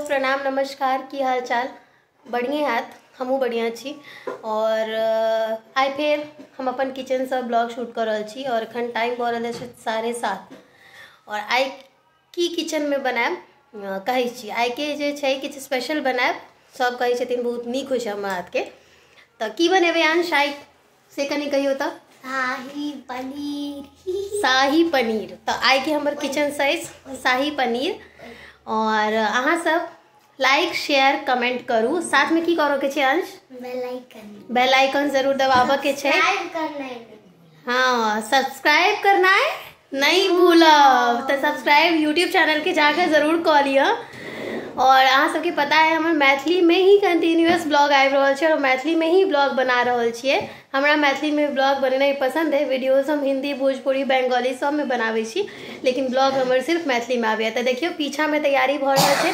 प्रणाम नमस्कार की हाल चाल बढ़िया हाथ हमू बढ़िया छी और आइ फिर हम अपन किचन से ब्लॉग शूट कर रहा छी और एखन टाइम भऽ रहल छै 7:30 और आइ की किचन में बनाएब कहै छी आइ के जे छै किछु स्पेशल बनाएब सब कहै छथिन बहुत नीक होइ छै हमर हाथ के तऽ की बनेबै अंश आइ से कनी कहियो तऽ शाही पनीर तो आई के हमर किचन साइज शाही पनीर और अहाँ सब लाइक शेयर कमेंट करू साथ में की करो के छै अंश बेल आइकन जरूर दबाबऽ के छै हाँ सब्सक्राइब करना है नहीं भूलब तो सब्सक्राइब यूट्यूब चैनल के जाकर जरूर कऽ लिअ और अहाँ सबके पता है हम मैथिली में ही कंटिन्यूअस ब्लॉग आबि रहल छै और मैथिली में ही ब्लॉग बना रहल छियै हमरा मैथिली में ब्लॉग बनेनाइ पसंद है वीडियोज हम हिंदी भोजपुरी बंगाली सब में बनाबै छी लेकिन ब्लॉग हमर सिर्फ मैथिली में आबैया तऽ देखियो पीछा में तैयारी भऽ रहल छै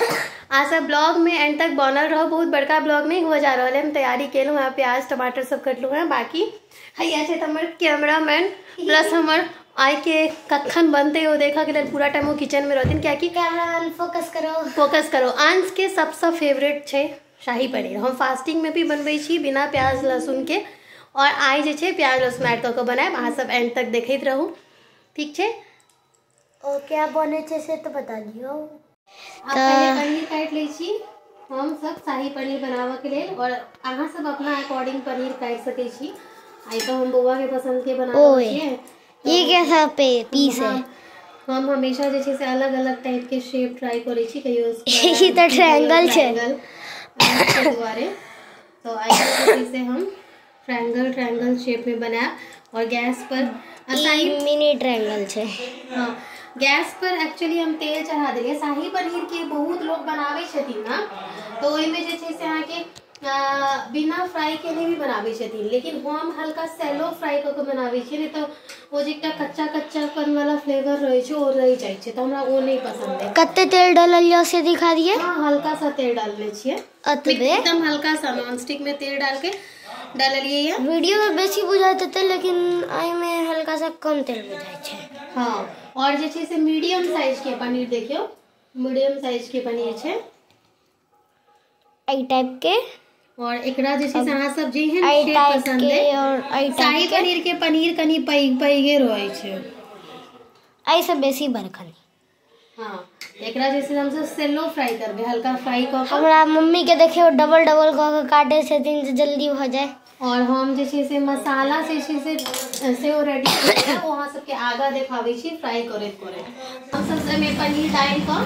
अहाँ सब ब्लॉग में एंड तक बनल रहो बहुत बड़का ब्लॉग नहीं हो जा रहा है हम तैयारी केलहुँ यहाँ प्याज टमाटर सब कटलहुँ हैं बाकी हैया छै हमर कैमरामैन प्लस हमर आई के कखन बनते हो देखा के पूरा टाइम वो किचन में रहती क्या कि कैमरा फोकस करो अंश के सबसे फेवरेट छै शाही पनीर हम फास्टिंग में भी बनबै छी बिना प्याज लहसुन के और आई जे छै प्याज लहसुन ऐड कऽ के बनाएब अहाँ सब एंड तक देखैत रहू ठीक छै और क्या बने छै से तो बता दियो अब पहले पनीर काट लै छी हम सब शाही पनीर बनावा के लेल और अहाँ सब अपना अकॉर्डिंग पनीर काट सकै छी आई तो हम बौआ के पसंद के बनाबै छियै ये कैसा पीस है हम हमेशा जे छै से अलग अलग टाइप के शेप ट्राई करै छी कहियो ई त ट्रायंगल छै दुआरे तो आई से हम ट्रायंगल शेप में बनाएब और गैस पर मिनी ट्रायंगल छै हां गैस पर एक्चुअली हम तेल चढ़ा देलिए शाही पनीर के बहुत लोग बनाबै छथिन ना तो ओइ में जे छै से अहाँ के बिना फ्राई के भी बनाबै छथिन लेकिन हम हल्का सैलो फ्राई क के बनाबै छी नहीं तो वो जे कच्चापन वाला फ्लेवर रहे छै ओ रह जाय छै तो हमरा वो नहीं पसंद है कत्ते तेल डाललियो से दिखा दिए हां हल्का सा तेल डालले छियै एकदम हल्का सा नॉन स्टिक में तेल डाल के डाललिए ये वीडियो में बेसी बुझाइत है लेकिन आई में हल्का सा कम तेल बुझाय छै हां और जे छै से मीडियम साइज के पनीर देखियो मीडियम साइज के पनीर छै आई टाइप के और एकरा जे छै से अहाँ सब जे है शेप पसंद है और शाही पनीर के पनीर कनी पैगे रहै छै आई से बेसी बरखनी हां एकरा जे से हम सब सेलो फ्राई करबे हल्का फ्राई क के हमरा मम्मी के देखियो डबल क के काटे छथिन जे जल्दी हो जाए और हम जे छै से मसाला से ओ रेडी करके वहां सब के आगा देखाबै छी फ्राई करैत हम सब में पनीर डाल क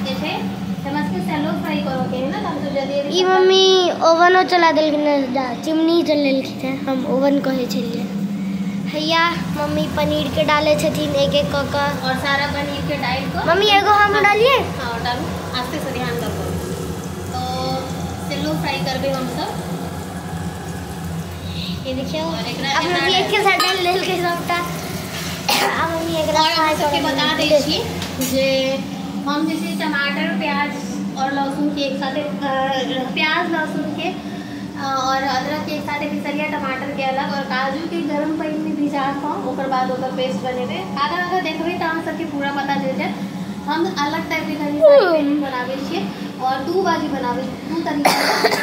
जे छै समझ के सेलो फ्राई करो के है ना हम तो जल्दी ई मम्मी ओवन चला देलखिन चिमनी जलेलखिन है हम ओवन कहे छलिए हैया मम्मी पनीर के डाले छथिन एक एक क और सारा पनीर के डाल को मम्मी एगो हम डालिए हां डालू आस्ते से ध्यान दो तो सेलो फ्राई करबे हम सब ये देखियो अब मम्मी एक के साथ डाल लेल के सबटा अब मम्मी एकरा फ्राई करके बता दै छी जे हम जैसे टमाटर प्याज और लहसुन के एक साथ प्याज लहसुन के और अदरक के एक साथ पिसलिया टमाटर के अलग और काजू के गरम पानी में भिजा के ओकर बाद ओकर पेस्ट बनेबे आगा देखबे त अहाँ सबके पूरा पता चल जाए हम अलग टाइप के करी बनाबै छियै और दू बाजी बनाबै दू तरीका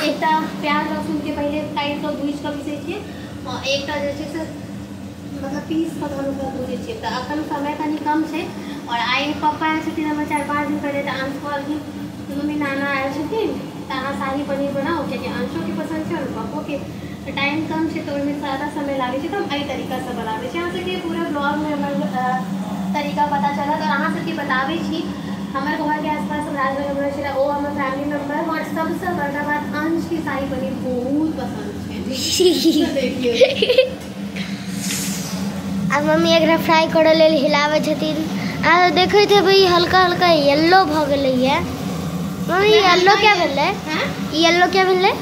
एकटा प्याज लहसुन के पहले काट के भूज के पीसै छियै और एकटा जे छै से मतलब पीस के धनु भूजै छियै त अखन समय कनी कम छै और आई पापा आयल छथिन हम 4-5 दिन पहले तऽ अंश कहलखिन मम्मी नाना आयल छथिन तऽ अहाँ शाही पनीर बनाओ कियाकि अंशो के पसंद छै और पापो के टाइम कम छै तो ओहिमे ज़्यादा समय लागै छै तो हम एहि तरीका से बनाबै छी अहाँ सबके पूरा ब्लॉग में हमर तरीका पता चलत और अहाँ सबके बताबै छी हमर घर के आसपास राजनगर में छै ओ हमर फैमिली मेंबर और सबसे बड़का बात अंश की शाही पनीर बहुत पसंद छै देखिए अब मम्मी एकरा फ्राई करे लेल हिलावे छथिन आ देखै थे भाई हल्का हल्का येलो भ गेलै है मम्मी येलो क्या भेलै हैं येलो क्या भेलै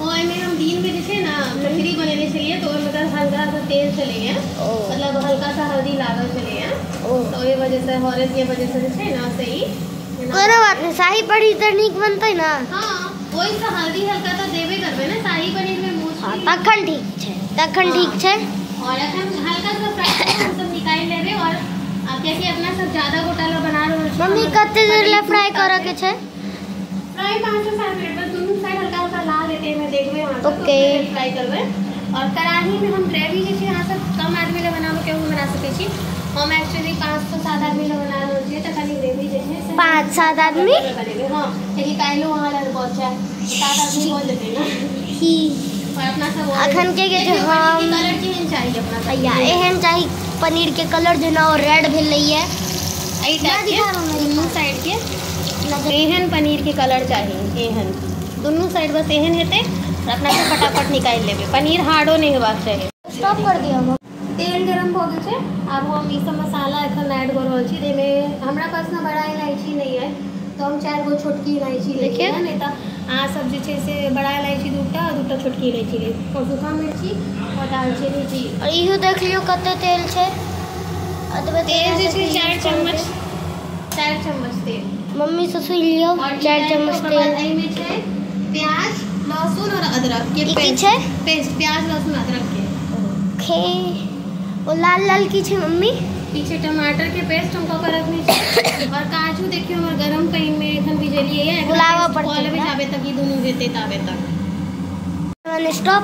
ओइ में हम दिन में जे छै ना कचरी बनेने छलिए तो ओइ में हल्का सा तेल चले है मतलब हल्का सा हल्दी लागल चले है तो ओइ वजह से हॉरेस के वजह से जे छै ना सही कोनो बात नहीं शाही पनीर त नीक बनतै ना हां ओइ से हल्दी हल्का तो देबे करबे ना शाही पनीर में मोस्टली तखन ठीक छै और अखन हल्का सा फ्राई हम सब निकाल लेबे और अब क्या कि अपना सब ज्यादा घोटाला बना रहल छी मम्मी कते देर ले फ्राई करे के छै प्राय 5 से 7 मिनट बस दोनों साइड हल्का हल्का लाल लेते हैं, मैं देखबे वहां से ओके फ्राई करबे। और कढ़ाई में हम ग्रेवी जे छै यहाँ सब कम आदमी ले बनाबो के बना सकै छी। हम एक्चुअली 5 से 7 आदमी ले बना रहल छियै त खाली ग्रेवी जे छै 5-7 आदमी हां यदि काइलो वहां ले पहुंचा 7 आदमी हो जेतै ना ही और अपना सब अखन के हम कलर केहन चाहिए अपना या एहन चाही पनीर के कलर जेना रेड भेल रही है आई टाइप के दोनों साइड के एहन पनीर के कलर चाहिए, एहन दोनों साइड बस एहन हेतै और अपना से फटाफट निकाल लेबे। पनीर हार्डो नहीं हेबाक चाहिए। स्टॉप कर दिया हम। तेल गरम हो गए छे, अब हम ई सब मसाला एखन ऐड कर रहल छी। जेमे हमरा पास ना बड़ा इलायची नहीं है तो हम 4 गो छोटकी इलायची लेके नहीं त आ सब जे छै से बड़ा इलायची दूटा और दूटा छोटकी इलायची ले और सूखा मिर्ची और दालचीनी जी। और इहो देख लियो कते तेल छे। अतबे तेल जे छै 4 चम्मच तेल। मम्मी से सुन लियो 4 चम्मच तेल। एई में छै प्याज लहसुन और अदरक के पेस्ट प्याज लहसुन अदरक के ओके। वो लाल लाल की छे मम्मी पीछे टमाटर के पेस्ट हम कर रखनी छै और काजू देखियो हमर गरम पानी में एखन भिजलिए है गुलाबा पर कॉल भी जाबे तक ई दोनों हेते ताबे तक वन स्टॉप।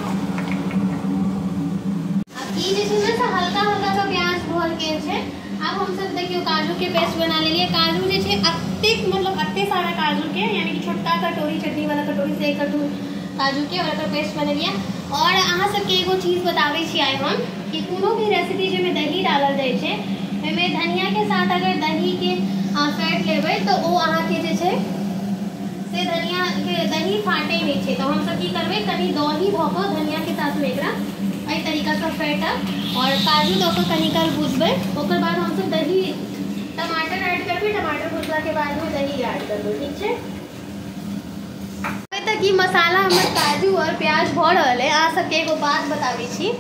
अब ई जे छै ना से हल्का हल्का सा प्याज भर के छै। अब हम सब देखियो काजू के पेस्ट बना लेलिए। काजू जे छै अत्ते सारा काजू के यानी कि छोटका कटोरी चटनी वाला कटोरी से 1 कटोरी काजू के और एकर पेस्ट बनेलिए। और अहाँ सबके एगो चीज बताबै छी आइ हम कि कोनो भी रेसिपी जेमे दही डालल जाइ छै ओहिमे धनिया के साथ अगर दही के फेंट लेबै तो ओ अहाँ के जे छै से धनिया के दही फाटे नहीं छै। तो हम सब की करबै कनी दही भ क धनिया के साथ में एकरा एहि तरीका से फेंटब और काजू दऽ कऽ कनी काल भूजबै। ओकर बाद हम सब दही टमाटर ऐड करबै। टमाटर भुजला के बाद में दही ऐड करबै। ठीक छै तक ई मसाला हमर काजू और प्याज भ रहल है। अहाँ सबके एगो बात बताबै छी।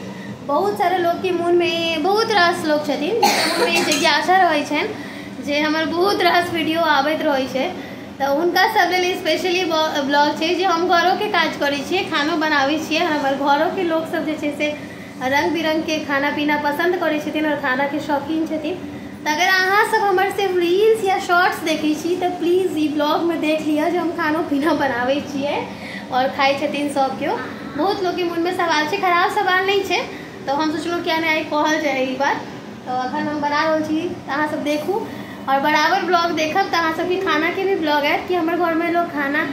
बहुत सारा लोग के मन में बहुत रास लोग छथिन मन में जिज्ञासा रहै छन जे हमर बहुत रास वीडियो आबैत रहै छै तो उनका सब लेल स्पेशली ब्लॉग छै जे हम घरों के काज करै छियै, खानो बनाबै छियै। हमर घरों के लोग सब जे छै से रंग बिरंग के खाना पीना पसंद करै छथिन और खाना के शौकीन छथिन। तो अगर अहाँ सब हमर सिर्फ रील्स या शॉर्ट्स देखै छी तो प्लीज ई ब्लॉग में देख लिया जो हम खानो पीना बनाबै छियै और खाइ छथिन सब केओ। बहुत लोग के मन में सवाल छै, खराब सवाल नहीं छै तो हम सोचलहुँ क्या नहीं आई कहल जाए ई बात। तो अखन हम बना रहल छी अहाँ सब देखू और बराबर ब्लॉग देखब तो अहाँ सबके खाना के भी ब्लॉग आयत कि हमर घर में लोग खाना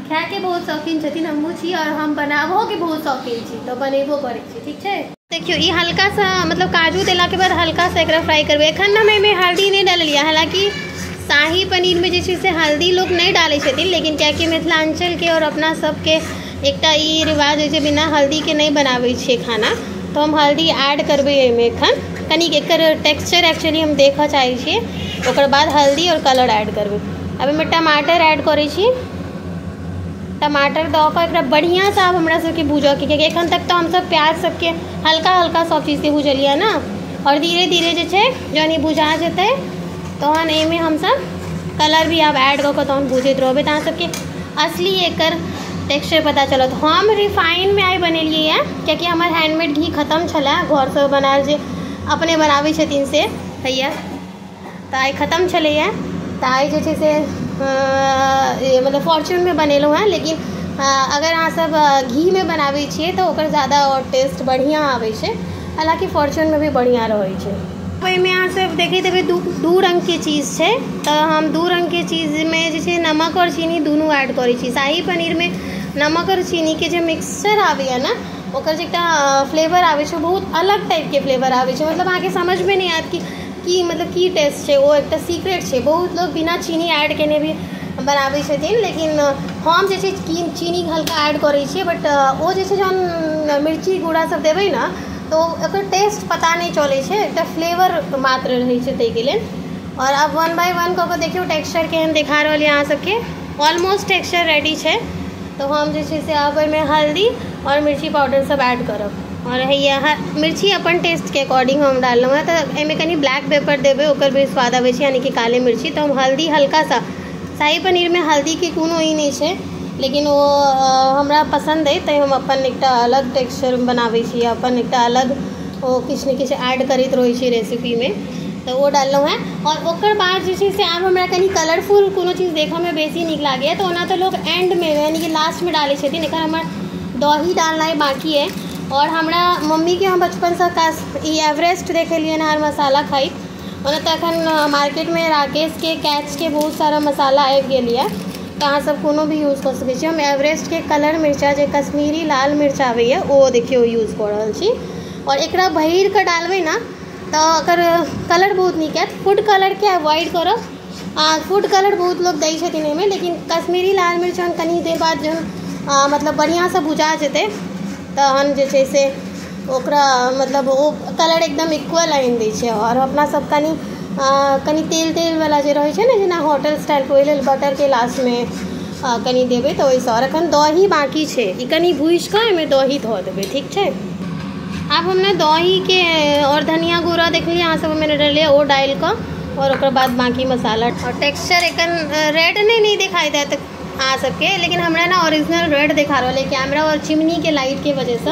खाए के बहुत शौकीन छथिन। हमहूँ छी और हम बनाबो के बहुत शौकीन छी तो बनेबो करै छी। ठीक छै देखियो ई हल्का सा मतलब काजू देला के बाद हल्का सा एकरा फ्राई करबै। एखन ना मैं हल्दी नहीं डालिए, हालांकि शाही पनीर में जे से हल्दी लोग नहीं डाले छथिन लेकिन क्या कि मिथिलांचल के और अपना सबके एकटा ई रिवाज है बिना हल्दी के नहीं बनाबै छियै खाना तो हम हल्दी ऐड करबै एहिमे। एखन कनी एकर टेक्सचर एक्चुअली हम देखऽ चाहै छियै, ओकर बाद हल्दी और कलर ऐड करबै। अब एहिमे टमाटर ऐड करै छी। टमाटर दऽ कऽ एकरा बढ़िया से आब हमरा सबके भूजऽ के कियाकि एखन तक तो हम सब प्याज सबके हल्का हल्का सब चीज के भूजलिए ना और धीरे धीरे जे छै जहन ई भुजा जेतै तहन एहिमे हम सब कलर भी अब ऐड कऽ कऽ तहन भूजैत रहबै तऽ अहाँ सबके असली एकर टेक्सचर पता चलत। हम रिफाइन में आई बनेलिए है कियाकि हमर हैंडमेड घी खत्म छलै घर से बनायल जे अपने बनाबै छथिन से भैया तो आई खत्म छलैए तो आई जे छै से मतलब फॉर्चून में बनेलहुँ हैं। लेकिन अगर अहाँ सब घी में बनाबै छियै तो ओकर ज़्यादा और टेस्ट बढ़िया आबै छै, हालांकि फॉर्चून में भी बढ़िया रहै छै। ओहिमे अहाँ सब देखैत हेबै दू रंग के चीज़ छै तो हम दू रंग के चीज़ में जे छै नमक और चीनी दोनों ऐड करै छी। शाही पनीर में नमक और चीनी के जो मिक्सचर आबैए ना ओकर जे एकटा फ्लेवर आबै छै बहुत अलग टाइप के फ्लेवर आबै छै। मतलब अहाँके समझ में नहीं आयत कि मतलब की टेस्ट छै, वो एकटा सीक्रेट छै। बहुत लोग बिना चीनी ऐड केने भी बनाबै छथिन लेकिन हम जे छै चीनी हल्का ऐड करै छियै बट ओ जे छै जहन मिर्ची गुड़ा सब देबै ना तो एकर टेस्ट पता नहीं चलै छै, एकटा फ्लेवर मात्र रहै छै ताहिके लेल। और अब 1 बाय 1 कऽ कऽ देखियो टेक्सचर केहन देखा रहल यऽ अहाँ सबके। ऑलमोस्ट टेक्सचर रेडी छै तो हम जे छै से अब एहिमे हल्दी और मिर्ची पाउडर सब ऐड करब। और हैया मिर्ची अपन टेस्ट के अकॉर्डिंग हम डाललहुँ हैं तो एहिमे कनी ब्लैक पेपर देबै ओकर भी स्वाद आबै छै यानी कि काले मिर्ची। तो हम हल्दी हल्का सा, शाही पनीर में हल्दी के कोनो ई नहीं छै लेकिन वो हमरा पसंद है तो हम अपन एकटा अलग टेक्सचर बनाबै छी, अपन एकटा अलग वो किछु ने किछु ऐड करैत रहै छी रेसिपी में। तो वो डाललहुँ हैं। और ओकर बाद जे छै से आब हमरा कनी कलरफुल कोनो चीज़ देखऽमे बेसी नीक लागैए, तो ओना तो लोग एंड में यानी कि लास्ट में डालै छथिन। एखन हमर दही डालनाइ बाकी है। और हमरा मम्मी के हम बचपन से एवरेस्ट देखेलिए हर मसाला खाई, ओना तो एखन मार्केट में राकेश के कैच के बहुत सारा मसाला आबि गेल है, तो अहाँ सब कोनो भी यूज कर सकते छी। हम एवरेस्ट के कलर मिर्चा जे कश्मीरी लाल मिर्च आबैए ओ देखियो यूज कऽ रहल छी। और एकरा भरि कऽ डालबै ना तो एकर कलर बहुत नीक है। फूड कलर के अवॉइड करब, फूड कलर बहुत लोग दै छथिन एहिमे, लेकिन कश्मीरी लाल मिर्च हम कनी देर बाद जहन मतलब बढ़िया से बुझा जेतै तहन जे छै से ओकरा मतलब वो कलर एकदम इक्वल आनि दै छै। और अपना सब कनी तेल वाला जे रहै छै ने, जेना होटल स्टाइल ओहि लेल बटर के लास्ट में कनी देबै तो ओहिसँ। और एखन दही बाकी छै, ई कनी भूजि कऽ एहिमे दही धऽ देबै, ठीक छै। आब हमने दही के और धनिया गुड़ा देखलिए अहाँ सब मैंने डालिए वो डाल कर, और ओकर बाद बाकी मसाला। और टेक्सचर एखन रेड नहीं दिखाई देत अहाँ सबके, लेकिन हमरा ना ओरिजिनल रेड दिखा रहा है कैमरा और चिमनी के लाइट के वजह से।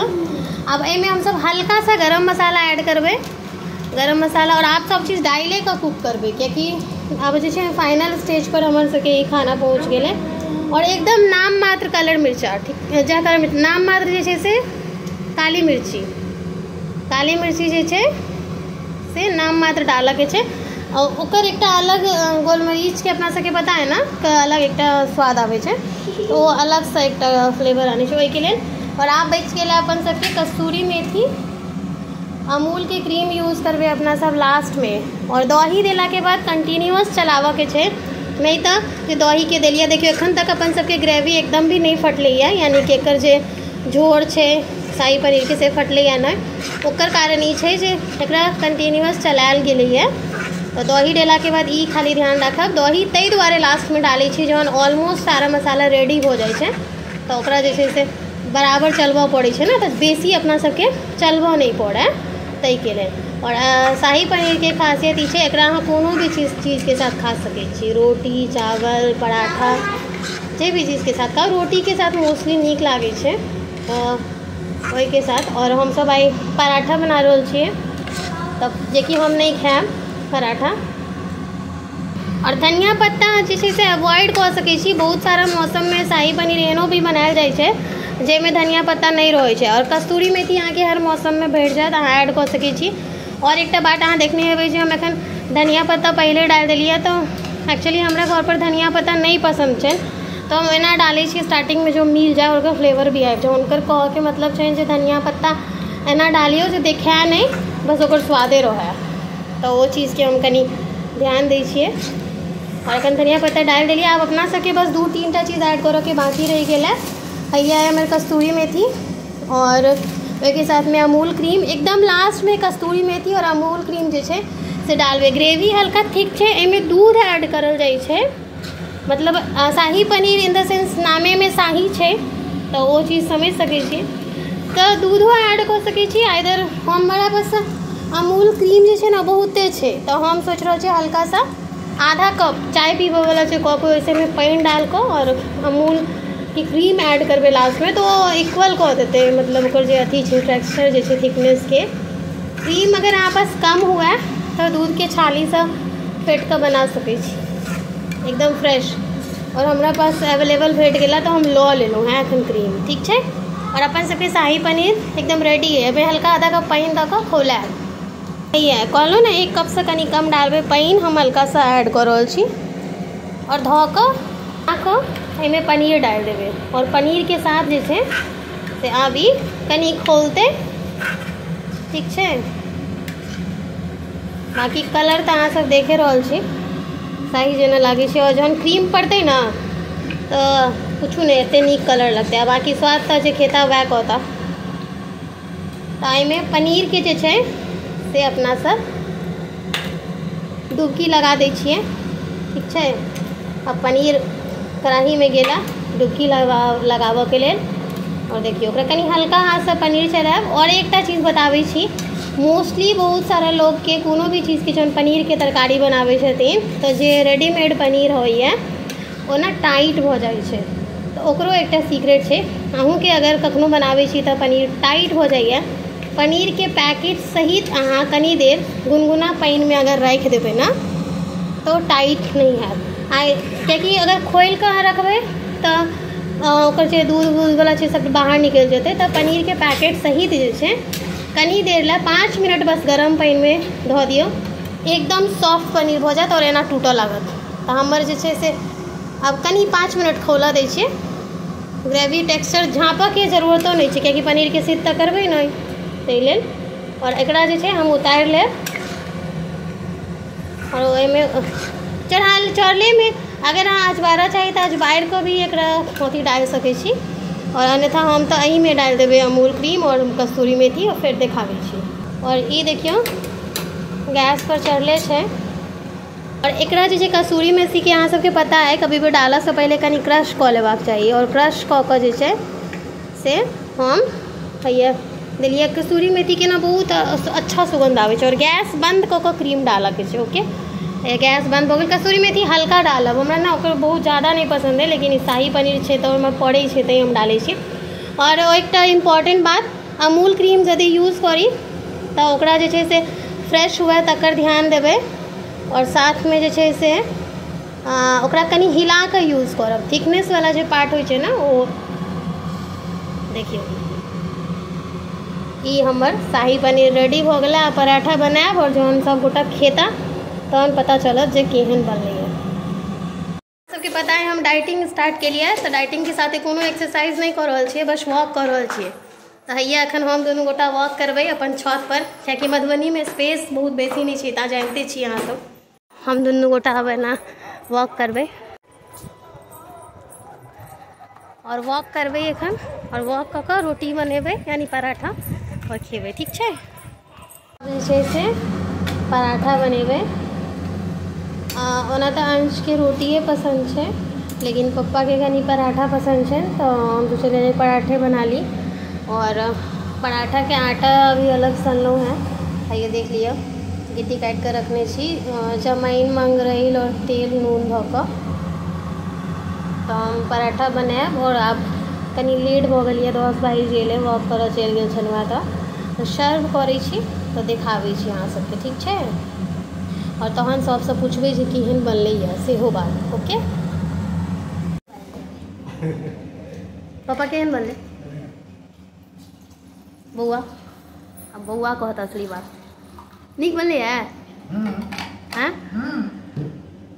अब एहिमे हम सब हल्का सा गरम मसाला ऐड करबै, गरम मसाला। और आप सब चीज़ डाले का कुक करबै, क्योंकि अब जे छै फाइनल स्टेज पर हमर सबके ई खाना पहुँच गेलै। और एकदम नाम मात्र कलर मिर्चा, ठीक जा कलर मिर्च नाम मात्र जे छै से काली मिर्ची जे छै से नाम मात्र डालऽ के छै। और ओकर एकटा अलग गोलमरीच के अपना सबके पता है ना, अलग एकटा स्वाद आबै छै, तो अलग से एकटा फ्लेवर आने छै ओहिके लेल। और आप बच गेल अपन सबके कस्तूरी मेथी, अमूल के क्रीम यूज करबै अपना सब लास्ट में। और दही देला के बाद कंटिन्यूअस चलावऽ के छै, नहीं तो जे दही के देलिए देखियो एखन तक अपन सबके ग्रेवी एकदम भी नहीं फटलैए, यानी कि एकर जे झोर छै शाही पनीर के से फटलैए नहीं। ओकर कारण ई छै जे एकरा कंटिन्यूअस चलायल गेलैए। तो दही देला के बाद ई खाली ध्यान रखब, दही ताहि दुआरे लास्ट में डालै छी जहन ऑलमोस्ट सारा मसाला रेडी हो जाइ छै, तो ओकरा जे छै से बराबर चलबऽ पड़ै छै ना, तो बेसी अपना सबके चलबऽ नहीं पड़ै ताहिके लेल। और शाही पनीर के खासियत ई छै एकरा अहाँ कोनो भी चीज़ के साथ खा सकै छी, रोटी चावल पराठा जे भी चीज़ के साथ खाओ। रोटी के साथ मोस्टली नीक लागै छै ओहि के साथ। और हम सब आई पराठा बना रहल छियै, तब जेकि हम नहीं खाएब पराठा। और धनिया पत्ता जे छै से अवॉइड कऽ सकै छी, बहुत सारा मौसम में शाही पनीर एहनो भी बनायल जाइ छै जाहिमे धनिया पत्ता नहीं रहै छै। और कस्तूरी मेथी अहाँके हर मौसम में भेट जायत, अहाँ ऐड कऽ सकै छी। और एकटा बात अहाँ देखने हेबै जे हम एखन धनिया पत्ता पहले डाल देलिए, तो एक्चुअली हमरा घर पर धनिया पत्ता नहीं पसंद छै, तो हम एना डालै छी स्टार्टिंग में जो मिल जाए और फ्लेवर भी आबि जाए। हुनकर कहऽ के मतलब छै जे धनिया पत्ता एना डालियो जे देखाए नहीं, बस ओकर स्वादे रहै, तो वो चीज़ के हम कनी ध्यान दै छियै। और एखन धनिया पत्ता डाल देलिए। आब अपना सबके बस 2-3टा चीज़ ऐड करऽ के बाकी रह गेल है। हैया है मेरे कस्तूरी मेथी, और के साथ में अमूल क्रीम, एकदम लास्ट में कस्तूरी मेथी और अमूल क्रीम जे छै से डालबै। ग्रेवी हल्का थिक छै, एहिमे दूध ऐड करल जाइ छै, मतलब शाही पनीर इन द सेंस नामे में शाही छै, तो वो चीज़ समझ सकै छी, तो दूधो ऐड कऽ सकै छी। आइदर हमरा पास अमूल क्रीम जे छै ने बहुते छै, तो हम सोच रहल छी हल्का सा आधा कप चाय पीबऽ वाला जे कप वैसे में पानी डाल कर और अमूल की क्रीम ऐड करबै लास्ट में, तो इक्वल कऽ देते, मतलब ओकर जे अथी छै टेक्सचर जे छै थिकनेस के। क्रीम अगर अहाँ पास कम हुआ तो दूध के छाली से फेट कर बना सकै छी एकदम फ्रेश। और हमरा पास अवेलेबल भेट गेला तो हम लऽ लेलहुँ हैं एखन क्रीम, ठीक छै। और अपन सबके शाही पनीर एकदम रेडी है। अभी हल्का आधा कप पानी दऽ कऽ खौलाएब, है कहलहुँ ने 1 कप से कनी कम डालबै पानी, हम हल्का सा ऐड कऽ रहल छी। और धऽ कऽ एहिमे पनीर डाल देबै, और पनीर के साथ जे छै से आब ई कनी खोलते, ठीक छै। बाकी कलर तऽ अहाँ सब देखे रहल छी शाही जेना लागै छै, और जहन क्रीम पड़तै ना तो कुछ नहीं एते नीक कलर लगतै। बाकी स्वाद तऽ जे खेता वएह कहता। तो एहिमे पनीर के जे छै से अपना सब डुबकी लगा दै छियै, ठीक छै। अब पनीर कढ़ाई में गेला डुबकी लगाबऽ के लेल। और देखियो ओकरा कनी हल्का हाथ से पनीर चलाएब। और एकटा चीज़ बताबै छी, मोस्टली बहुत सारा लोग के कोनो भी चीज़ के जब पनीर के तरकारी बनाबै छथिन तो जे रेडीमेड पनीर होइए ओ ना टाइट भऽ जाइ छै, तो ओकरो एकटा सीक्रेट छै। अहूँ के अगर कखनो बनाबै छी तो पनीर टाइट हो जाइए पनीर के पैकेट सहित अहाँ कनी देर गुनगुना पानी में अगर रख देबै ना तो टाइट नहीं हैत। कियाकि अगर खोल कऽ रखबै तो ओकर जे दूध वला छै सब बाहर निकल जेतै। तो पनीर के पैकेट सहित जे छै कनी देर ला 5 मिनट बस गरम पानी में धो दियो, एकदम सॉफ्ट पनीर हो जात और एना टूटऽ लागत। तो हमर जे छै से अब कनी 5 मिनट खोला दै छियै। ग्रेवी टेक्सचर झाँपऽ के जरूरतो नहीं छै कियाकि पनीर के सिद्ध तऽ करबै नहीं, ताहि लेल। और एकरा जे छै हम उतारि लेब और ओहिमे चढ़ले में अगर अहाँ अजबारा चाही तो अजबारि को भी एकरा अथी डालि सकै छी, और अन्यथा हम तो एही में डालि देबै अमूल क्रीम और कस्तूरी मेथी और फिर देखाबै छी। और ये देखियो गैस पर चढ़ले छै। और एकरा जे छै कसूरी मेथी के अहाँ सबके पता है कभी भी डालऽ से पहले कनी क्रश कऽ लेबाक चाही, और क्रश कऽ कऽ जे छै से हम हैया देलिए। कसूरी मेथी के ना बहुत अच्छा सुगंध आवे छै। और गैस बंद कऽ कऽ क्रीम डालऽ के छै। ओके, गैस बंद हो गेल। कसूरी मेथी हल्का डालब, हमरा ना ओकर बहुत ज़्यादा नहीं पसंद है, लेकिन शाही पनीर छै तो ओहिमे पड़ै छै तैं हम डालै छी। और एकटा इम्पोर्टेंट बात, अमूल क्रीम यदि यूज करी तो ओकरा जे छै से फ्रेश हुए तकर ध्यान देबै, और साथ में जे छै से ओकरा कनी हिला के यूज करब। थिकनेस वाला जो पार्ट होइ छै ना वो देखियो। ई हमर शाही पनीर रेडी हो गया। पराठा बनाएब और जहन सब गोटा खेता तहन पता चलत जे केहन बनलै है। सबके पता है हम डाइटिंग स्टार्ट के लिए, तो डाइटिंग के साथ कोनो एक्सरसाइज नहीं कर रहल छियै, बस वॉक कर रहल छियै। तो हैया एखन हम दुनू गोटा वॉक करबै अपन छत पर, कियाकि मधुबनी में स्पेस बहुत बेसी नहीं छै, ता जानते छी अहाँ सब। हम दुनू गोटा अब ना वॉक करबै और वॉक करबै एखन, और वॉक कऽ कऽ रोटी बनेबै यानी पराठा और खेबै, ठीक छै। जे छै से पराठा बनेबै। ओना तो अंश के रोटिए पसंद है, लेकिन पप्पा के कनी पराठा पसंद है, तो हम सोचलिए पराठे बना ली। और पराठा के आटा अभी अलग सनलहुँ है, ये देख लियो गिट्टी काट कर रखने छी। जमाइन मंगरैल और तेल नून धऽ कऽ तो हम पराठा बनाएब। और आब कनी लेट भऽ गेल, 10 बाजि गेलै, वॉक करऽ चलि गेल छलहुँ तो सर्व करै छी, तो देखाबै छी अहाँ सबके, ठीक छै। और तहन सबसे पूछबै जे केहन बनलै है सेहो बात। ओके पापा केहन बनलै बौआ? अब बौआ कहत असली बात, नीक बनलै है? हाँ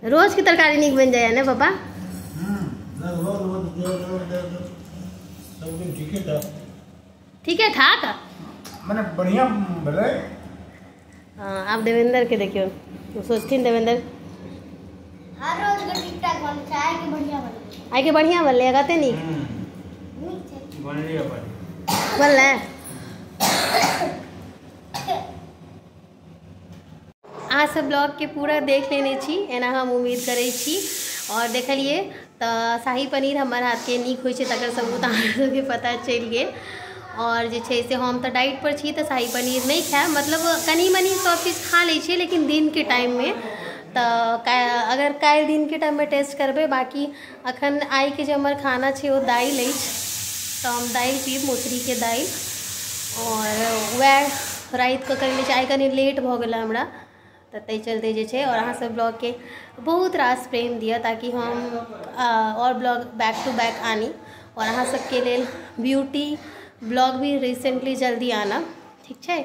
रोज की तरकारी नीक बन जाए ना पापा? ठीक है ठाक मैंने बढ़िया भले। हाँ आप देवेंद्र के देखियो, तो सोचथिन देवेंद्र हर रोज के ठीक ठाक बन चाय के बढ़िया बन आइ के बढ़िया बनलै कते नीक बनलै बनलै। अहाँ सब ब्लॉग के पूरा देख लेने छी, एना हम उम्मीद करै छी। और देखलिए तो शाही पनीर हमार हाथ के नीक होइ छै तकर सबूत अहाँ सबके पता चलि गेल। और जे छै से हम तो डाइट पर छी, तो शाही पनीर नहीं खाएब, मतलब कनी मनी सब चीज़ खा लै छी, लेकिन दिन के टाइम में। तो अगर काल्हि दिन के टाइम में टेस्ट करबै। बाकी अखन आई के जो हमर खाना छै वो दालि अछि, तो हम दालि पीब, मौसरी के दालि। और वह रात को कर लै छी, आई कनी लेट भऽ गेल हमरा, तो ताहि चलते जे छै। और अहाँ सब ब्लॉग के बहुत रास प्रेम दिअ, ताकि हम और ब्लॉग बैक टू बैक आनी। और अहाँ सबके लेल ब्यूटी ब्लॉग भी रिसेंटली जल्दी आना, ठीक है।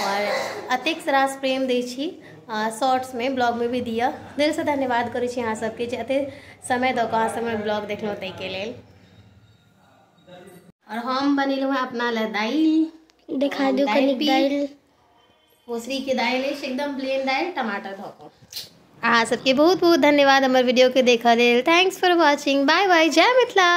और अतेक रास प्रेम दै छी, शॉर्ट्स में ब्लॉग में भी दिया। दिल से धन्यवाद करै छी अहाँ सबके जे एते समय दऽ कऽ अहाँ सब ब्लॉग देखलहुँ ताहिके लेल। और हम बनेलहुँ हैं अपना ले दालि, दिखा दो कनी दालि, मौसरी के दालि अछि, एकदम प्लेन दालि टमाटर धऽ कऽ। अहाँ सबके बहुत बहुत धन्यवाद हमर वीडियो के देखऽ लेल। Thanks for watching, bye bye, जय मिथिला।